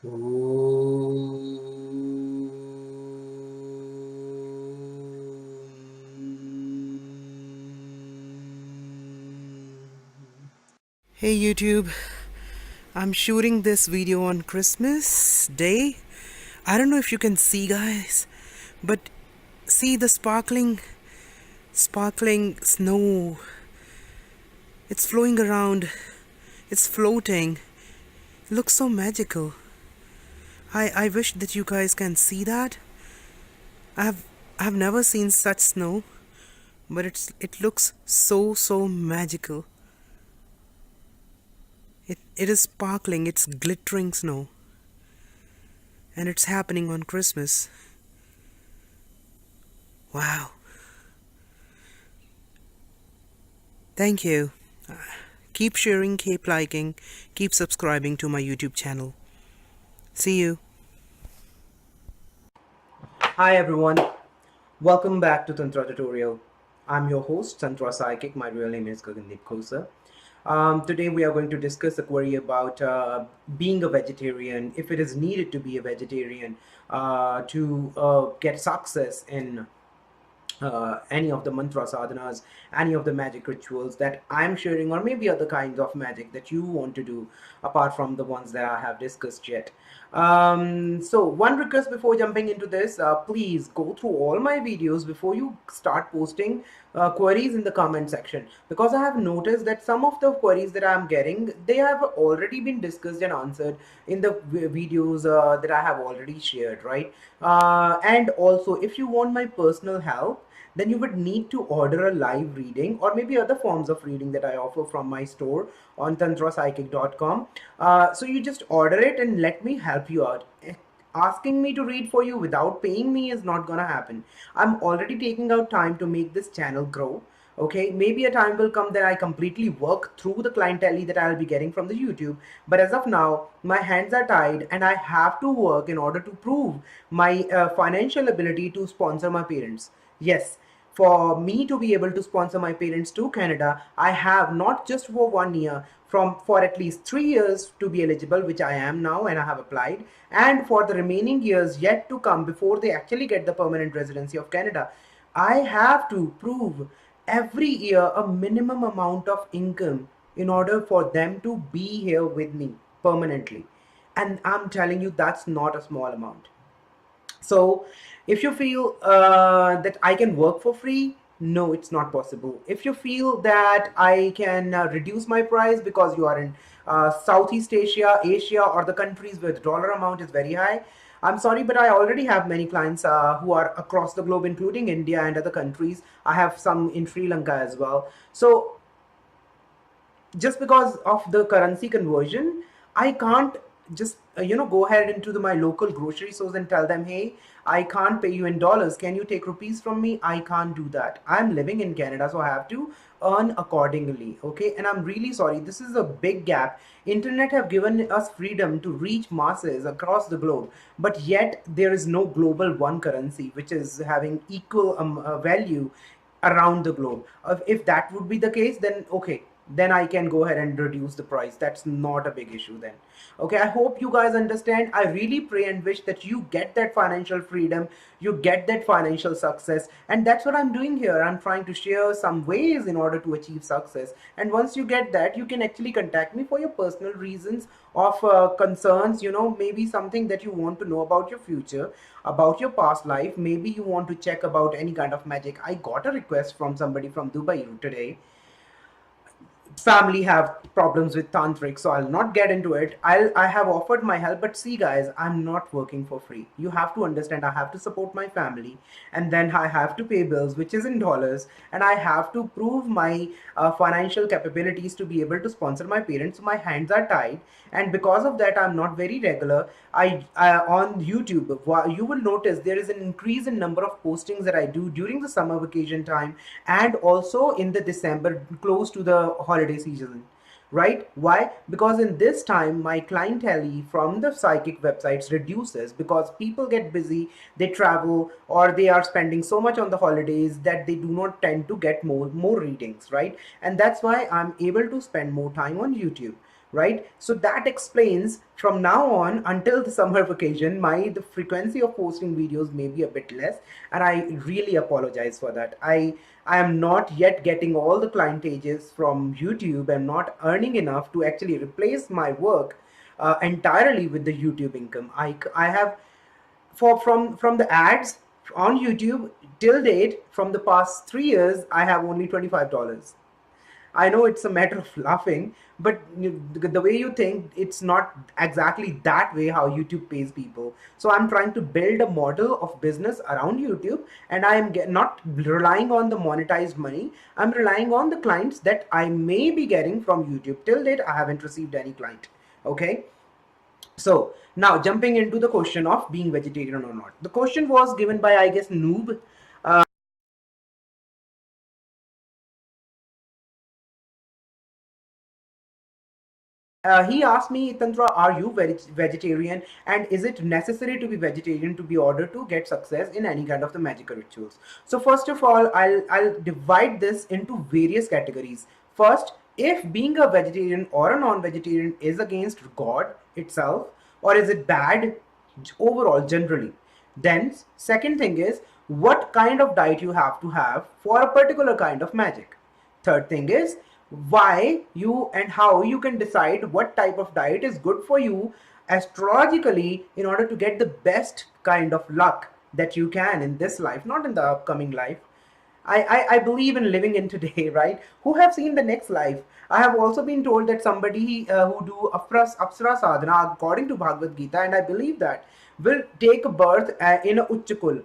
Hey YouTube, I'm shooting this video on Christmas Day. I don't know if you can see, guys, but see the sparkling snow. It's flowing around. It's floating. It looks so magical. I wish that you guys can see that. I've never seen such snow, but it looks so magical. It is sparkling, it's glittering snow. And it's happening on Christmas. Wow. Thank you. Keep sharing, keep liking, keep subscribing to my YouTube channel. See you. Hi everyone. Welcome back to Tantra Tutorial. I'm your host, Tantrapsychic. My real name is Gagandeep Khosa. Today we are going to discuss a query about being a vegetarian, if it is needed to be a vegetarian to get success in any of the mantra sadhanas, any of the magic rituals that I'm sharing, or maybe other kinds of magic that you want to do apart from the ones that I have discussed yet. So one request before jumping into this, please go through all my videos before you start posting queries in the comment section, because I have noticed that some of the queries that I'm getting, they have already been discussed and answered in the videos that I have already shared, right? And also, if you want my personal help, then you would need to order a live reading or maybe other forms of reading that I offer from my store on tantrapsychic.com. So you just order it and let me help you out. Asking me to read for you without paying me is not gonna happen. I'm already taking out time to make this channel grow. Okay, maybe a time will come that I completely work through the clientele that I'll be getting from the YouTube, but as of now my hands are tied and I have to work in order to prove my financial ability to sponsor my parents. Yes, for me to be able to sponsor my parents to Canada, I have not just for 1 year, for at least 3 years to be eligible, which I am now and I have applied, and for the remaining years yet to come before they actually get the permanent residency of Canada, I have to prove every year a minimum amount of income in order for them to be here with me permanently. And I'm telling you, that's not a small amount. So if you feel that I can work for free, no, it's not possible. If you feel that I can reduce my price because you are in Southeast Asia, Asia, or the countries where the dollar amount is very high, I'm sorry, but I already have many clients who are across the globe, including India and other countries. I have some in Sri Lanka as well. So just because of the currency conversion, I can't just go ahead into my local grocery stores and tell them, hey, I can't pay you in dollars, can you take rupees from me? I can't do that. I'm living in Canada, so I have to earn accordingly. Okay, and I'm really sorry, this is a big gap. Internet have given us freedom to reach masses across the globe, but yet there is no global one currency which is having equal value around the globe. If that would be the case, then okay, then I can go ahead and reduce the price. That's not a big issue then. Okay, I hope you guys understand. I really pray and wish that you get that financial freedom, you get that financial success, and that's what I'm doing here. I'm trying to share some ways in order to achieve success, and once you get that, you can actually contact me for your personal reasons of concerns, maybe something that you want to know about your future, about your past life. Maybe you want to check about any kind of magic. I got a request from somebody from Dubai today. Family have problems with tantric, so I'll not get into it. I have offered my help, but see guys, I'm not working for free. You have to understand, I have to support my family, and then I have to pay bills, which is in dollars, and I have to prove my financial capabilities to be able to sponsor my parents. So my hands are tied, and because of that I'm not very regular. I on YouTube, you will notice there is an increase in number of postings that I do during the summer vacation time and also in the December close to the holiday season. Right? Why? Because in this time my clientele from the psychic websites reduces because people get busy, they travel, or they are spending so much on the holidays that they do not tend to get more readings, right? And that's why I'm able to spend more time on YouTube. right? So that explains from now on until the summer vacation, the frequency of posting videos may be a bit less, and I really apologize for that. I am not yet getting all the clientages from YouTube. I'm not earning enough to actually replace my work entirely with the YouTube income. I have, from the ads on YouTube till date, from the past 3 years, I have only $25. I know it's a matter of laughing, but the way you think, it's not exactly that way how YouTube pays people. So I'm trying to build a model of business around YouTube, and I am not relying on the monetized money. I'm relying on the clients that I may be getting from YouTube. Till date, I haven't received any client. Okay. So now jumping into the question of being vegetarian or not. The question was given by, I guess, Noob. He asked me, Tantra, are you vegetarian, and is it necessary to be vegetarian to be order to get success in any kind of the magical rituals? So first of all, I'll divide this into various categories. First, if being a vegetarian or a non-vegetarian is against God itself, or is it bad overall generally? Then second thing is, what kind of diet you have to have for a particular kind of magic. Third thing is, why you and how you can decide what type of diet is good for you astrologically in order to get the best kind of luck that you can in this life, not in the upcoming life. I believe in living in today, right? Who have seen the next life? I have also been told that somebody who do Apsara sadhana according to Bhagavad Gita, and I believe that, will take a birth in a Uchchakul.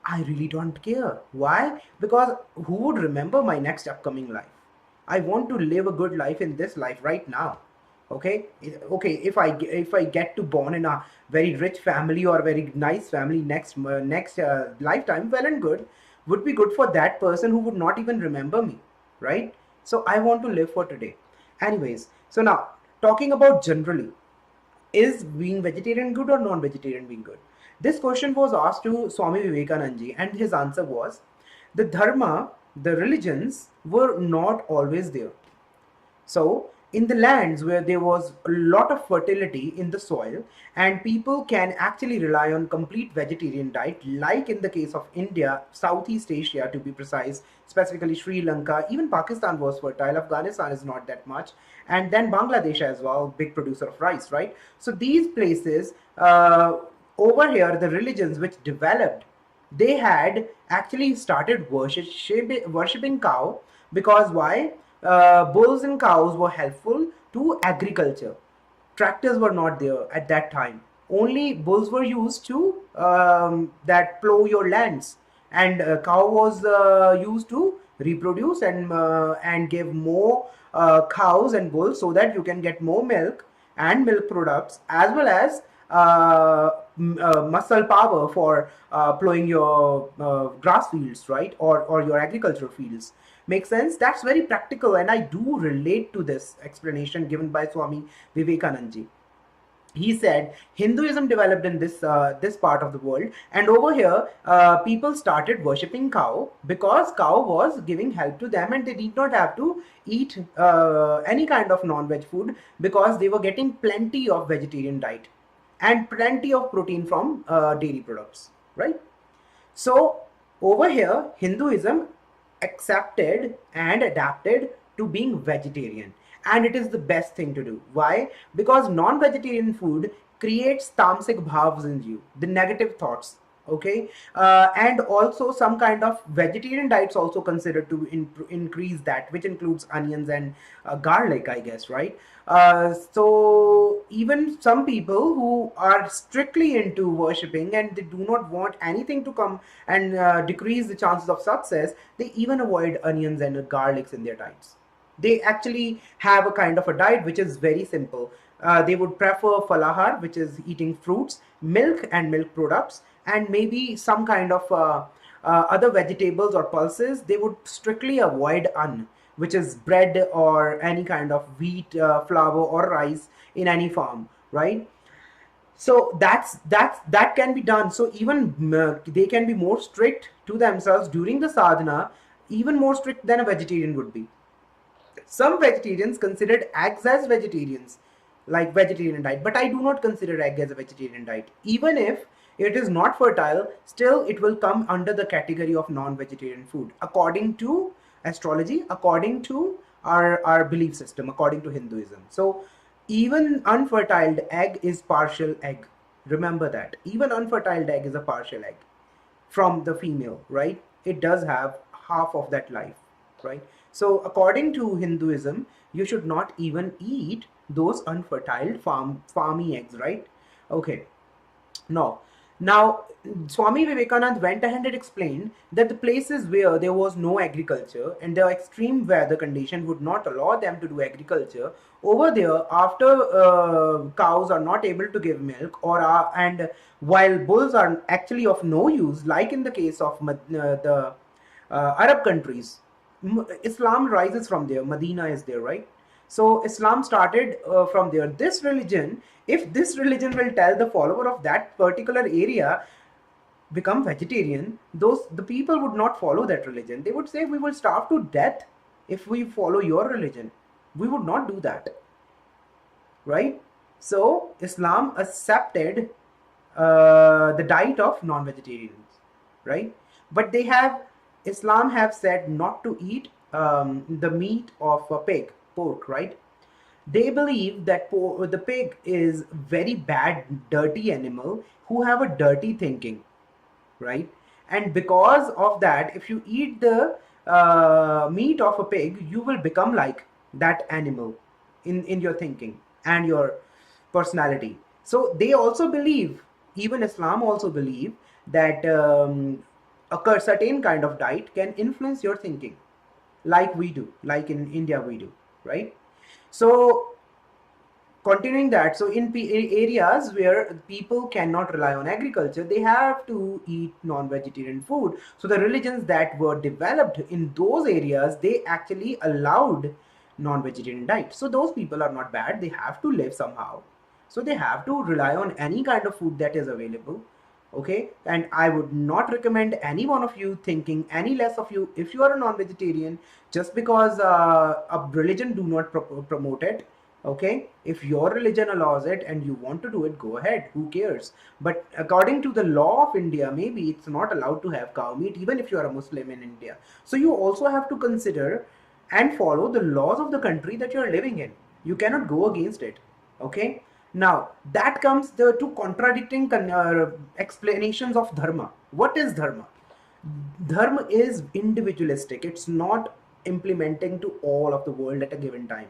I really don't care. Why? Because who would remember my next upcoming life? I want to live a good life in this life right now. Okay, okay. If I get to born in a very rich family or very nice family next lifetime, well and good, would be good for that person who would not even remember me, right? So I want to live for today. Anyways, so now talking about generally, is being vegetarian good or non-vegetarian being good? This question was asked to Swami Vivekananda, and his answer was, the dharma, the religions were not always there. So, in the lands where there was a lot of fertility in the soil, and people can actually rely on complete vegetarian diet, like in the case of India, Southeast Asia to be precise, specifically Sri Lanka, even Pakistan was fertile, Afghanistan is not that much, and then Bangladesh as well, big producer of rice, right? So these places, over here, the religions which developed, they had actually started worshipping cow, because why? Bulls and cows were helpful to agriculture. Tractors were not there at that time. Only bulls were used to that plow your lands, and cow was used to reproduce and give more cows and bulls, so that you can get more milk and milk products, as well as muscle power for plowing your grass fields, right? Or your agricultural fields. Make sense? That's very practical, and I do relate to this explanation given by Swami Vivekananda. He said Hinduism developed in this part of the world, and over here people started worshipping cow, because cow was giving help to them, and they did not have to eat any kind of non-veg food, because they were getting plenty of vegetarian diet and plenty of protein from dairy products, right? So over here, Hinduism accepted and adapted to being vegetarian, and it is the best thing to do. Why? Because non-vegetarian food creates tamasic bhavs in you, the negative thoughts. Okay, and also some kind of vegetarian diets also considered to increase that, which includes onions and garlic, I guess, right? So even some people who are strictly into worshipping, and they do not want anything to come and decrease the chances of success, they even avoid onions and garlics in their diets. They actually have a kind of a diet which is very simple. They would prefer falahar, which is eating fruits, milk and milk products, and maybe some kind of other vegetables or pulses. They would strictly avoid which is bread or any kind of wheat, flour or rice in any form, right? So that can be done. So even they can be more strict to themselves during the sadhana, even more strict than a vegetarian would be. Some vegetarians considered eggs as vegetarians, like vegetarian diet, but I do not consider egg as a vegetarian diet. Even if it is not fertile, still it will come under the category of non-vegetarian food, according to astrology, according to our belief system, according to Hinduism. So even unfertile egg is partial egg. Remember that. Even unfertile egg is a partial egg from the female, right? It does have half of that life, right? So according to Hinduism, you should not even eat those unfertile farmy eggs, right? Okay. No. Now, Swami Vivekananda went ahead and explained that the places where there was no agriculture and the extreme weather condition would not allow them to do agriculture, over there, after cows are not able to give milk, and while bulls are actually of no use, like in the case of the Arab countries, Islam rises from there. Medina is there, right? So Islam started from there. This religion, if this religion will tell the follower of that particular area become vegetarian, the people would not follow that religion. They would say we will starve to death if we follow your religion. We would not do that, right? So Islam accepted the diet of non-vegetarians, right? But Islam have said not to eat the meat of a pig, pork, right? They believe that the pig is very bad, dirty animal who have a dirty thinking, right? And because of that, if you eat the meat of a pig, you will become like that animal in your thinking and your personality. So they also believe, even Islam also believe that a certain kind of diet can influence your thinking, like we do, like in India we do, right? So continuing that, so in areas where people cannot rely on agriculture, they have to eat non-vegetarian food. So the religions that were developed in those areas, they actually allowed non-vegetarian diet. So those people are not bad, they have to live somehow, so they have to rely on any kind of food that is available. Okay, and I would not recommend any one of you thinking any less of you if you are a non-vegetarian just because a religion do not promote it. Okay, if your religion allows it and you want to do it, go ahead, who cares? But according to the law of India, maybe it's not allowed to have cow meat even if you are a Muslim in India. So you also have to consider and follow the laws of the country that you are living in. You cannot go against it. Okay, now that comes the two contradicting explanations of dharma. What is dharma? Dharma is individualistic. It's not implementing to all of the world at a given time.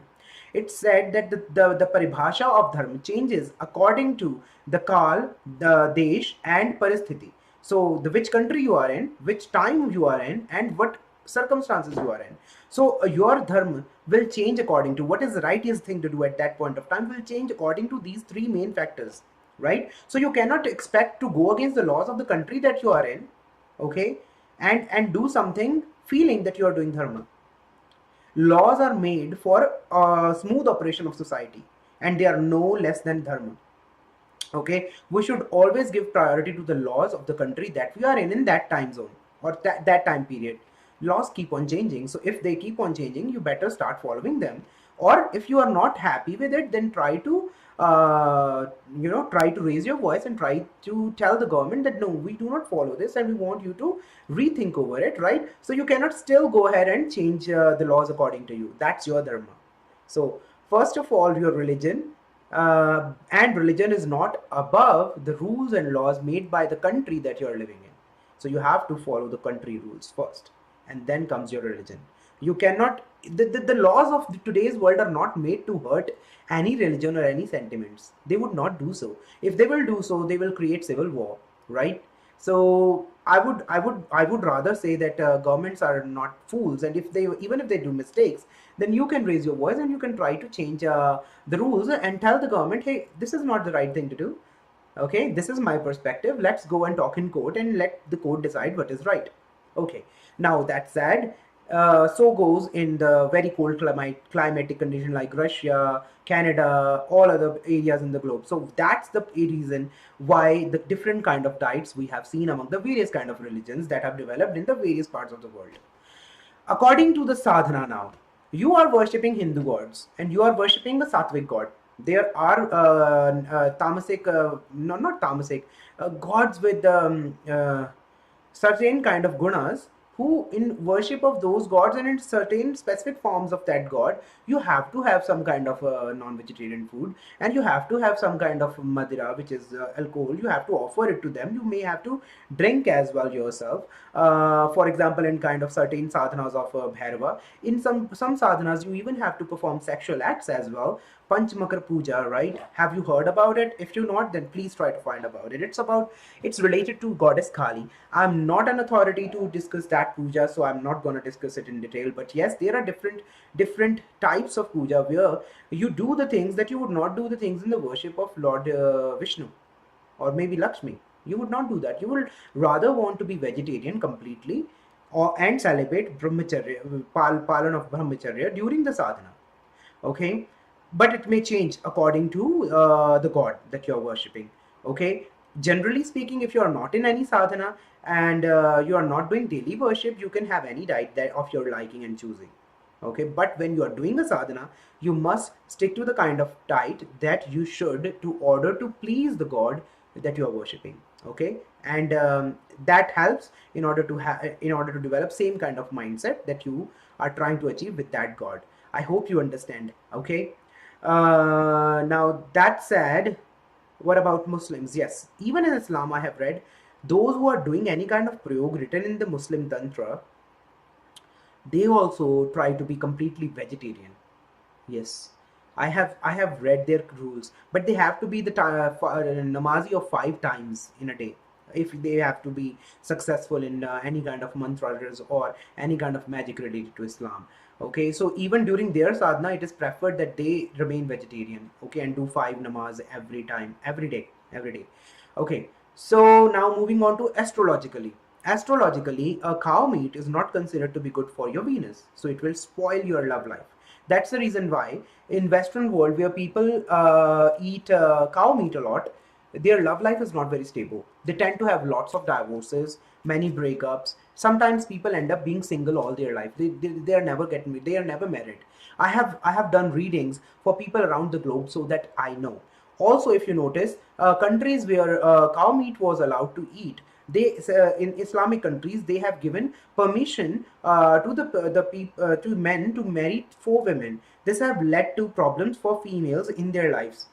It's said that the paribhasha of dharma changes according to the kal, the desh, and paristhiti. So the which country you are in, which time you are in, and what circumstances you are in. So your dharma will change according to what is the righteous thing to do at that point of time, will change according to these three main factors, right? So you cannot expect to go against the laws of the country that you are in, okay, and do something feeling that you are doing dharma. Laws are made for a smooth operation of society, and they are no less than dharma. Okay, we should always give priority to the laws of the country that we are in that time zone or that time period. Laws keep on changing, so if they keep on changing, you better start following them. Or if you are not happy with it, then try to try to raise your voice and try to tell the government that no, we do not follow this and we want you to rethink over it, right? So you cannot still go ahead and change the laws according to you. That's your dharma. So first of all, your religion, and religion is not above the rules and laws made by the country that you're living in. So you have to follow the country rules first, and then comes your religion. You cannot, the laws of today's world are not made to hurt any religion or any sentiments. They would not do so. If they will do so, they will create civil war, right? So I would rather say that governments are not fools, and even if they do mistakes, then you can raise your voice and you can try to change the rules and tell the government, hey, this is not the right thing to do. Okay, this is my perspective. Let's go and talk in court and let the court decide what is right. Okay, now that said, so goes in the very cold climatic condition like Russia, Canada, all other areas in the globe. So that's the reason why the different kind of diets we have seen among the various kind of religions that have developed in the various parts of the world. According to the sadhana now, You are worshipping Hindu gods and you are worshipping the Sattvic god. There are tamasic, no, not tamasic, gods with certain kind of gunas, who in worship of those gods and in certain specific forms of that god, you have to have some kind of non-vegetarian food, and you have to have some kind of madira, which is alcohol. You have to offer it to them. You may have to drink as well yourself. For example, in kind of certain sadhanas of Bhairava, in some sadhanas you even have to perform sexual acts as well. Panchmakar Puja, right? Have you heard about it? If you not, then please try to find about it. It's related to goddess Kali. I'm not an authority to discuss that puja, so I'm not gonna discuss it in detail. But yes, there are different types of puja where you do the things that you would not do the things in the worship of Lord Vishnu or maybe Lakshmi. You would not do that. You would rather want to be vegetarian completely, or and celebrate brahmacharya, palan of brahmacharya during the sadhana. Okay, but it may change according to the god that you're worshipping. Okay, generally speaking, if you are not in any sadhana and you are not doing daily worship, you can have any diet that of your liking and choosing. Okay, but when you are doing a sadhana, you must stick to the kind of diet that you should, to order to please the god that you are worshipping. Okay, and that helps in order to develop same kind of mindset that you are trying to achieve with that god. I hope you understand. Okay, now that said, what about Muslims? Yes, even in Islam, I have read those who are doing any kind of prayog written in the Muslim Tantra, they also try to be completely vegetarian. Yes, I have read their rules, but they have to be the namazi of 5 times in a day if they have to be successful in any kind of mantras or any kind of magic related to Islam. Okay, so even during their sadhana, it is preferred that they remain vegetarian. Okay, and do 5 namaz every time, every day. Okay, so now moving on to astrologically. Astrologically, a cow meat is not considered to be good for your Venus, so it will spoil your love life. That's the reason why in Western world, where people eat cow meat a lot, their love life is not very stable. They tend to have lots of divorces, many breakups. Sometimes people end up being single all their life. They are never getting, they are never married. I have done readings for people around the globe, so that I know. Also, if you notice, countries where cow meat was allowed to eat, they in Islamic countries, they have given permission to men to marry 4 women. This have led to problems for females in their lives.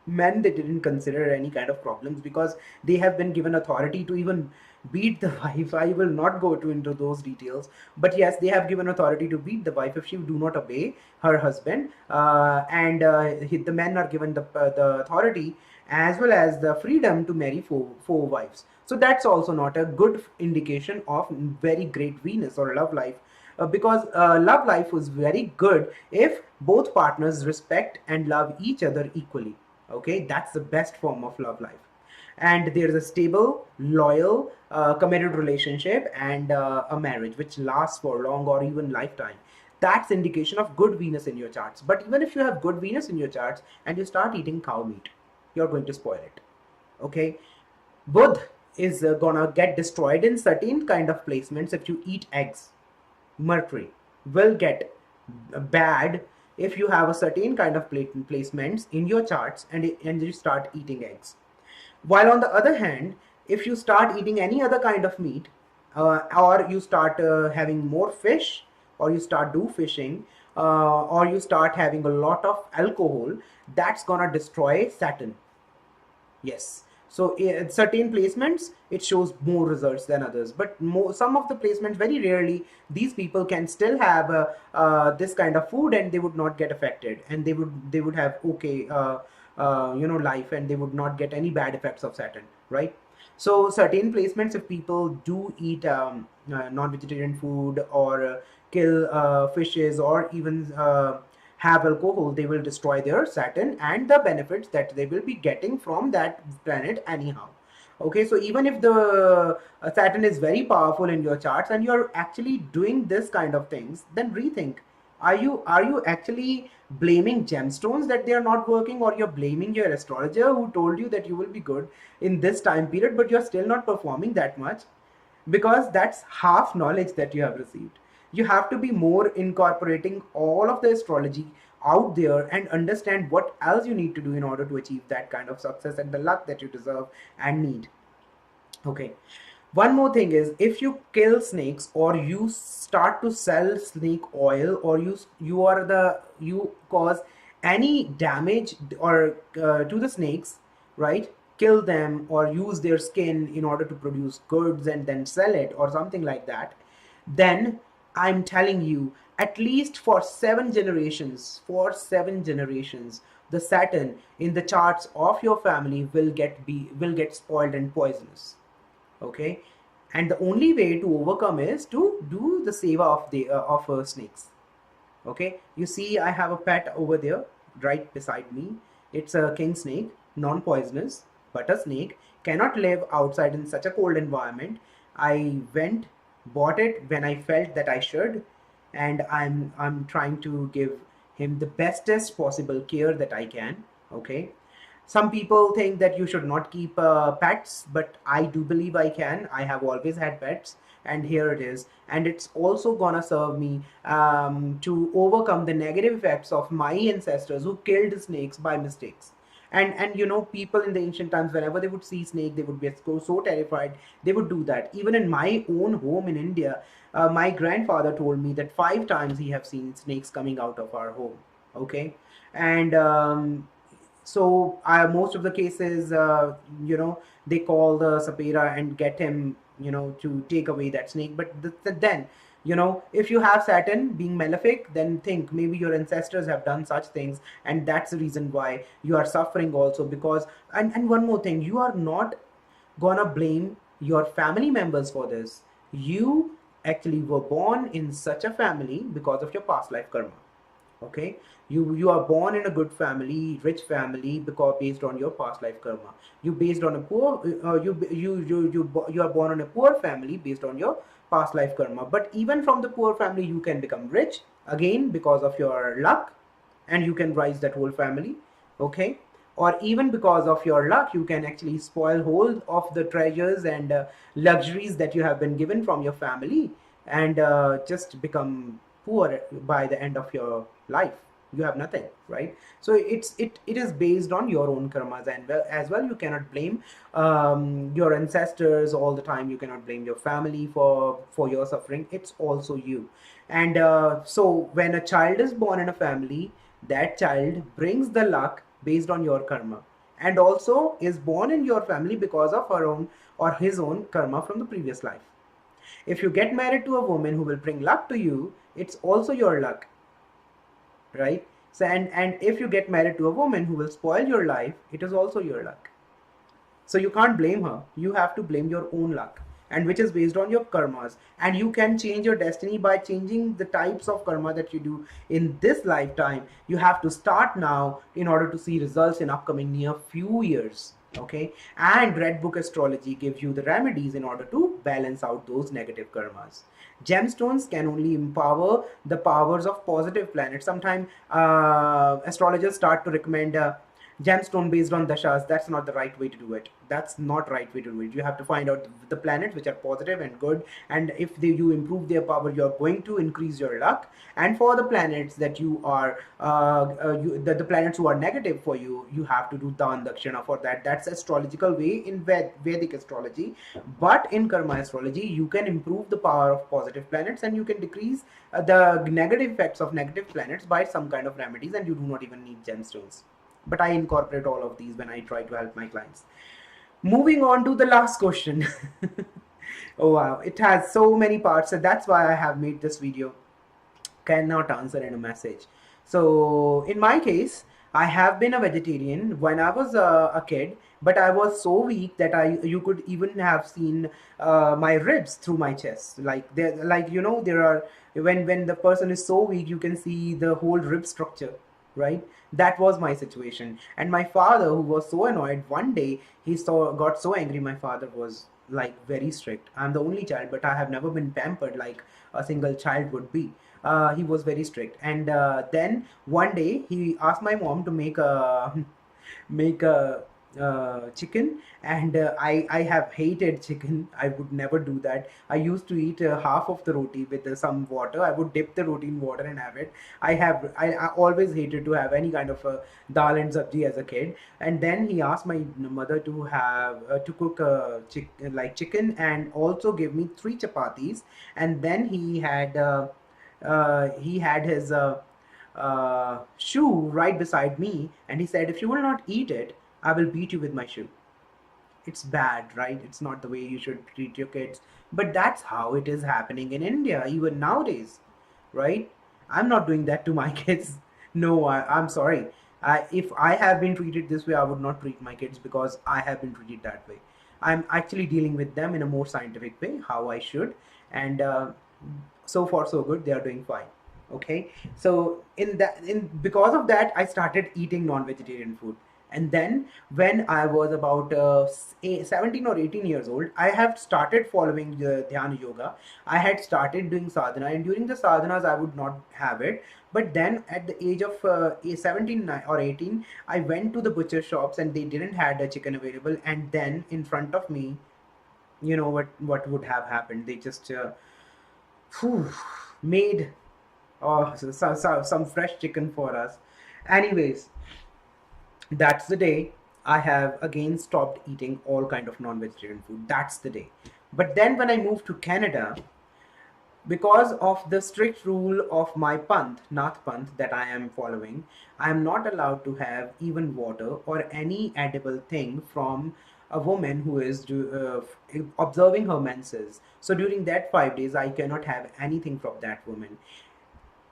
Men, they didn't consider any kind of problems because they have been given authority to even beat the wife. I will not go into those details, but yes, they have given authority to beat the wife if she do not obey her husband, and the men are given the authority as well as the freedom to marry four wives. So that's also not a good indication of very great Venus or love life, because love life was very good if both partners respect and love each other equally. Okay, that's the best form of love life, and there's a stable, loyal, committed relationship, and a marriage which lasts for long or even lifetime. That's indication of good Venus in your charts. But even if you have good Venus in your charts and you start eating cow meat, you're going to spoil it. Okay, Budh is gonna get destroyed in certain kind of placements if you eat eggs. Mercury will get bad if you have a certain kind of placements in your charts, and you start eating eggs. While on the other hand, if you start eating any other kind of meat, or you start having more fish, or you start do fishing, or you start having a lot of alcohol, that's gonna destroy Saturn. Yes. So in certain placements, it shows more results than others. But some of the placements, very rarely, these people can still have this kind of food, and they would not get affected, and they would have okay, life, and they would not get any bad effects of Saturn, right? So certain placements, if people do eat non-vegetarian food, or kill fishes, or even have alcohol, they will destroy their Saturn and the benefits that they will be getting from that planet anyhow. Okay, so even if the Saturn is very powerful in your charts and you're actually doing this kind of things, then rethink. Are you actually blaming gemstones that they are not working, or you're blaming your astrologer who told you that you will be good in this time period, but you're still not performing that much? Because that's half knowledge that you have received. You have to be more incorporating all of the astrology out there and understand what else you need to do in order to achieve that kind of success and the luck that you deserve and need. Okay. One more thing is, if you kill snakes or you start to sell snake oil, or you cause any damage or to the snakes, right? Kill them or use their skin in order to produce goods and then sell it or something like that, then I'm telling you, at least for 7 generations, the Saturn in the charts of your family will get spoiled and poisonous. Okay, and the only way to overcome is to do the seva of snakes. Okay, you see I have a pet over there right beside me. It's a king snake, non-poisonous, but a snake, cannot live outside in such a cold environment. I went, bought it when I felt that I should, and I'm trying to give him the bestest possible care that I can. Okay, some people think that you should not keep pets, but I do believe I can. I have always had pets, and here it is. And it's also gonna serve me to overcome the negative effects of my ancestors who killed snakes by mistakes. And you know, people in the ancient times, whenever they would see snake, they would be so terrified. They would do that. Even in my own home in India, my grandfather told me that 5 times he have seen snakes coming out of our home. Okay, and so most of the cases, they call the sapera and get him, to take away that snake. But then, if you have Saturn being malefic, then think maybe your ancestors have done such things, and that's the reason why you are suffering also. Because, and one more thing, you are not gonna blame your family members for this. You actually were born in such a family because of your past life karma. Okay, you are born in a good family, rich family, because based on your past life karma. You based on a poor you are born on a poor family based on your past life karma. But even from the poor family you can become rich again because of your luck, and you can rise that whole family. Okay, or even because of your luck you can actually spoil whole of the treasures and luxuries that you have been given from your family, and just become poor by the end of your life. You have nothing, right? So it is based on your own karmas, and as well you cannot blame your ancestors all the time. You cannot blame your family for your suffering. It's also you. And so when a child is born in a family, that child brings the luck based on your karma, and also is born in your family because of her own or his own karma from the previous life. If you get married to a woman who will bring luck to you, it's also your luck, right? So and if you get married to a woman who will spoil your life, it is also your luck. So you can't blame her. You have to blame your own luck, and which is based on your karmas. And you can change your destiny by changing the types of karma that you do in this lifetime. You have to start now in order to see results in upcoming near few years. Okay, and red book astrology gives you the remedies in order to balance out those negative karmas. Gemstones can only empower the powers of positive planets. Sometimes astrologers start to recommend gemstone based on dashas. That's not the right way to do it. That's not right way to do it. You have to find out the planets which are positive and good, and if you improve their power, you're going to increase your luck. And for the planets that you are the planets who are negative for you, you have to do dan dakshina for that. That's astrological way in Vedic astrology. But in karma astrology, you can improve the power of positive planets, and you can decrease the negative effects of negative planets by some kind of remedies, and you do not even need gemstones. But I incorporate all of these when I try to help my clients. Moving on to the last question. Oh wow, it has so many parts, and that's why I have made this video. Cannot answer in a message. So in my case, I have been a vegetarian when I was a kid, but I was so weak that you could even have seen my ribs through my chest. Like there are, when the person is so weak, you can see the whole rib structure, right? That was my situation. And my father, who was so annoyed, one day he got so angry. My father was like very strict. I'm the only child, but I have never been pampered like a single child would be. He was very strict, and then one day he asked my mom to make a chicken, and I have hated chicken. I would never do that. I used to eat half of the roti with some water. I would dip the roti in water and have it. I always hated to have any kind of dal and sabji as a kid. And then he asked my mother to have to cook chicken, and also give me three chapatis. And then he had his shoe right beside me, and he said, "If you will not eat it, I will beat you with my shoe." It's bad, right? It's not the way you should treat your kids, but that's how it is happening in India even nowadays, right? I'm not doing that to my kids. No, I'm sorry. If I have been treated this way, I would not treat my kids because I have been treated that way. I'm actually dealing with them in a more scientific way, how I should, and so far so good. They are doing fine. Okay, so in because of that, I started eating non-vegetarian food. And then when I was about 17 or 18 years old, I have started following the dhyana yoga. I had started doing sadhana, and during the sadhanas I would not have it. But then at the age of 17 or 18, I went to the butcher shops and they didn't had a chicken available. And then in front of me, you know what would have happened? They just phew, made some fresh chicken for us. Anyways, that's the day I have again stopped eating all kind of non-vegetarian food. That's the day. But then when I moved to Canada, because of the strict rule of my Nath Panth that I am following, I am not allowed to have even water or any edible thing from a woman who is observing her menses. So during that 5 days, I cannot have anything from that woman.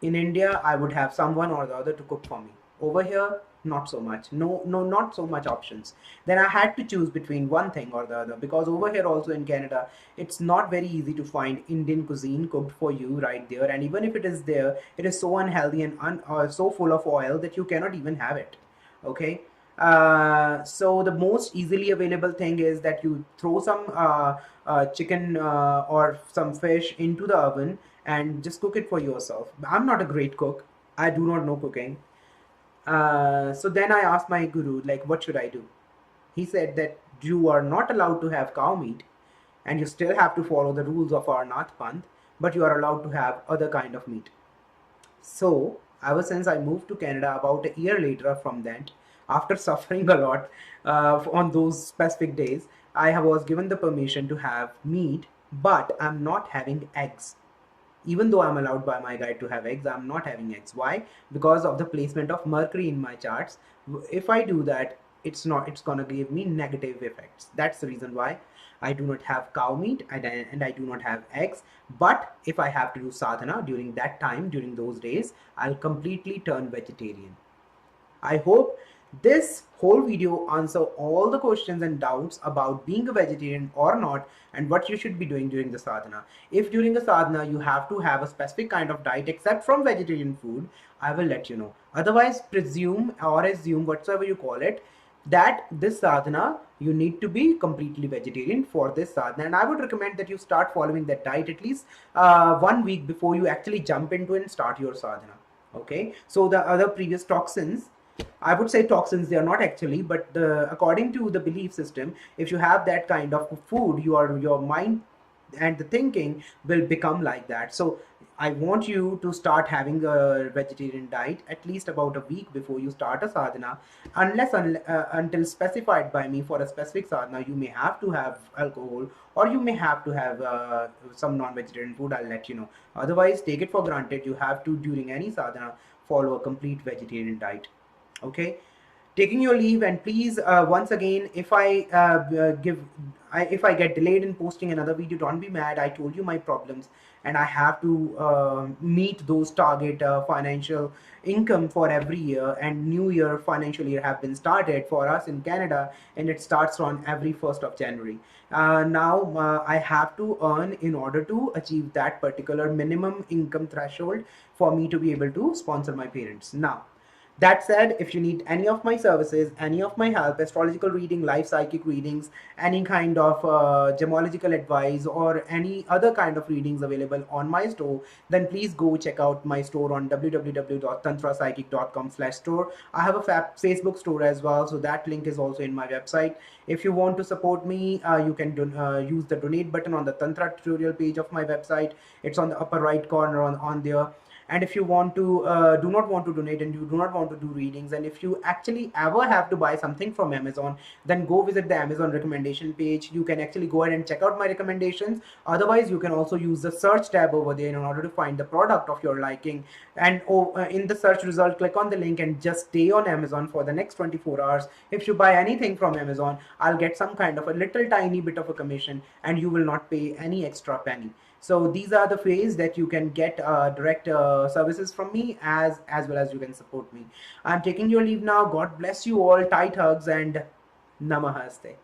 In India, I would have someone or the other to cook for me. Over here, not so much. No, no, not so much options. Then I had to choose between one thing or the other, because over here also in Canada, it's not very easy to find Indian cuisine cooked for you right there. And even if it is there, it is so unhealthy and so full of oil that you cannot even have it. Okay. So the most easily available thing is that you throw some chicken or some fish into the oven and just cook it for yourself. I'm not a great cook. I do not know cooking. So then I asked my guru, like, what should I do? He said that you are not allowed to have cow meat, and you still have to follow the rules of our Nath Panth, but you are allowed to have other kind of meat. So ever since I moved to Canada about a year later from that, after suffering a lot on those specific days, was given the permission to have meat, but I'm not having eggs. Even though I'm allowed by my guide to have eggs, I'm not having eggs. Why? Because of the placement of Mercury in my charts. If I do that, it's gonna give me negative effects. That's the reason why I do not have cow meat, and I do not have eggs. But if I have to do sadhana during that time, during those days, I'll completely turn vegetarian. I hope this whole video answer all the questions and doubts about being a vegetarian or not, and what you should be doing during the sadhana. If during the sadhana you have to have a specific kind of diet except from vegetarian food, I will let you know. Otherwise, presume or assume, whatsoever you call it, that this sadhana you need to be completely vegetarian for this sadhana. And I would recommend that you start following that diet at least 1 week before you actually jump into and start your sadhana. Okay, so the other previous toxins, I would say toxins, they are not actually, but according to the belief system, if you have that kind of food, your mind and the thinking will become like that. So I want you to start having a vegetarian diet at least about a week before you start a sadhana, until specified by me for a specific sadhana. You may have to have alcohol, or you may have to have some non-vegetarian food. I'll let you know. Otherwise, take it for granted you have to, during any sadhana, follow a complete vegetarian diet. Okay, taking your leave, and please once again, if if I get delayed in posting another video, don't be mad. I told you my problems, and I have to meet those target financial income for every year, and new year financial year have been started for us in Canada, and it starts on every 1st of January. Now I have to earn in order to achieve that particular minimum income threshold for me to be able to sponsor my parents. Now That said, if you need any of my services, any of my help, astrological reading, life psychic readings, any kind of gemological advice, or any other kind of readings available on my store, then please go check out my store on www.tantrapsychic.com/store. I have a Facebook store as well, so that link is also in my website. If you want to support me, you can use the donate button on the Tantra tutorial page of my website. It's on the upper right corner on there. And if you want to do not want to donate and you do not want to do readings, and if you actually ever have to buy something from Amazon, then go visit the Amazon recommendation page. You can actually go ahead and check out my recommendations. Otherwise, you can also use the search tab over there in order to find the product of your liking. And in the search result, click on the link and just stay on Amazon for the next 24 hours. If you buy anything from Amazon, I'll get some kind of a little tiny bit of a commission, and you will not pay any extra penny. So these are the ways that you can get direct services from me, as well as you can support me. I'm taking your leave now. God bless you all. Tight hugs and namaste.